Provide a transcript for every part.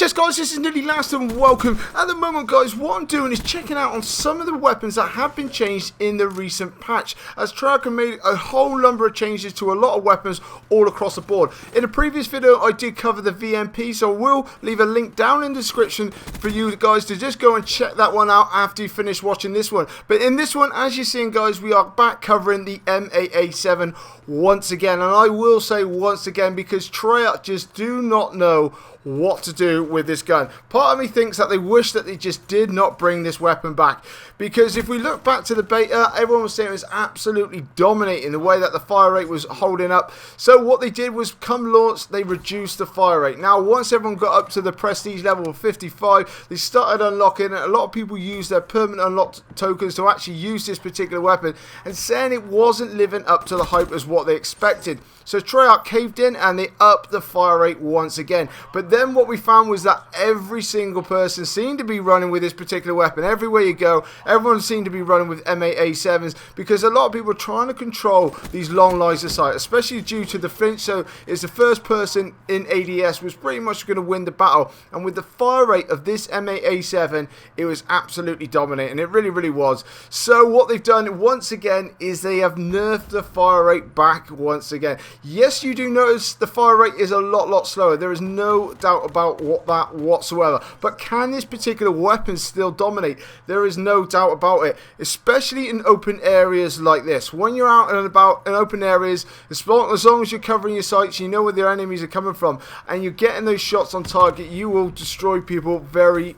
Yes guys, this is Nearly Last and welcome. At the moment guys, what I'm doing is checking out on some of the weapons that have been changed in the recent patch, as h.a.t.r made a whole number of changes to a lot of weapons all across the board. In a previous video I did cover the VMP, so I will leave a link down in the description for you guys to just go and check that one out after you finish watching this one. But in this one, as you're seeing guys, we are back covering the M8A7 once again, and I will say once again because h.a.t.r just do not know what to do with this gun. Part of me thinks that they wish that they just did not bring this weapon back, because if we look back to the beta, everyone was saying it was absolutely dominating the way that the fire rate was holding up. So what they did was, come launch, they reduced the fire rate. Now once everyone got up to the prestige level of 55, they started unlocking, and a lot of people used their permanent unlocked tokens to actually use this particular weapon, and saying it wasn't living up to the hype as what they expected. So h.a.t.r caved in and they upped the fire rate once again. But then what we found was that every single person seemed to be running with this particular weapon. Everywhere you go, everyone seemed to be running with M8A7s, because a lot of people are trying to control these long lines of sight, especially due to the flinch. So it's the first person in ADS was pretty much going to win the battle. And with the fire rate of this M8A7, it was absolutely dominating. It really was. So what they've done once again is they have nerfed the fire rate back once again. Yes, you do notice the fire rate is a lot slower. There is no doubt about that whatsoever. But can this particular weapon still dominate? There is no doubt about it, especially in open areas like this. When you're out and about in open areas, as long as you're covering your sights, you know where their enemies are coming from, and you're getting those shots on target, you will destroy people very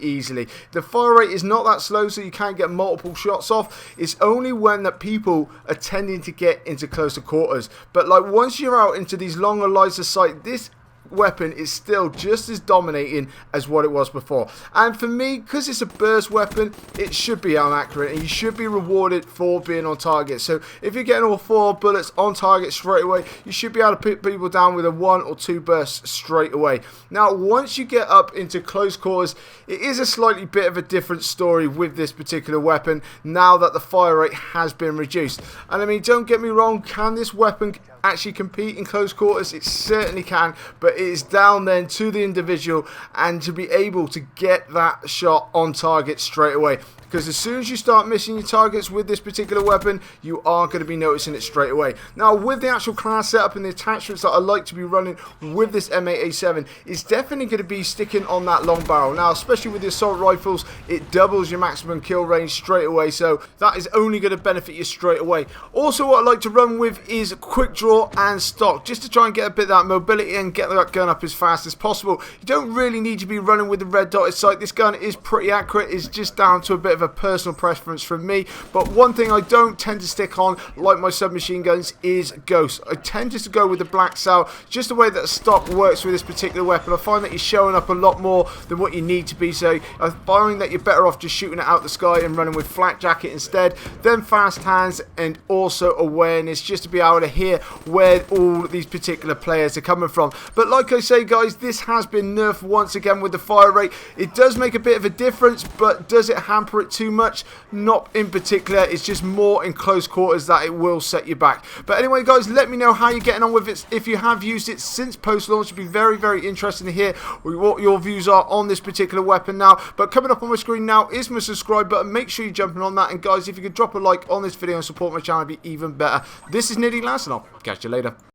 easily. The fire rate is not that slow, so you can't get multiple shots off. It's only when that people are tending to get into closer quarters. But like once you're out into these longer lines of sight, this weapon is still just as dominating as what it was before. And for me, because it's a burst weapon, it should be inaccurate, and you should be rewarded for being on target. So if you're getting all 4 bullets on target straight away, you should be able to put people down with a 1 or 2 bursts straight away. Now once you get up into close quarters, it is a slightly bit of a different story with this particular weapon, now that the fire rate has been reduced. And I mean, don't get me wrong, can this weapon actually compete in close quarters? It certainly can, but it is down then to the individual and to be able to get that shot on target straight away. Because as soon as you start missing your targets with this particular weapon, you are going to be noticing it straight away. Now with the actual class setup and the attachments that I like to be running with this M8A7, it's definitely going to be sticking on that long barrel. Now especially with the assault rifles, it doubles your maximum kill range straight away, so that is only going to benefit you straight away. Also what I like to run with is quick draw and stock, just to try and get a bit of that mobility and get that gun up as fast as possible. You don't really need to be running with the red dotted sight. This gun is pretty accurate. It's just down to a bit of a personal preference from me. But one thing I don't tend to stick on, like my submachine guns, is ghosts. I tend to go with the black cell, just the way that stock works with this particular weapon. I find that you're showing up a lot more than what you need to be, so I find that you're better off just shooting it out the sky and running with flak jacket instead, then fast hands and also awareness, just to be able to hear where all these particular players are coming from. But like I say guys, this has been nerfed once again with the fire rate. It does make a bit of a difference, but does it hamper it too much? Not in particular. It's just more in close quarters that it will set you back. But anyway guys, let me know how you're getting on with it. If you have used it since post launch, it'd be very interesting to hear what your views are on this particular weapon now. But coming up on my screen now is my subscribe button. Make sure you're jumping on that, and guys, if you could drop a like on this video and support my channel, it'd be even better. This is Nearly Last, and I'll catch you later.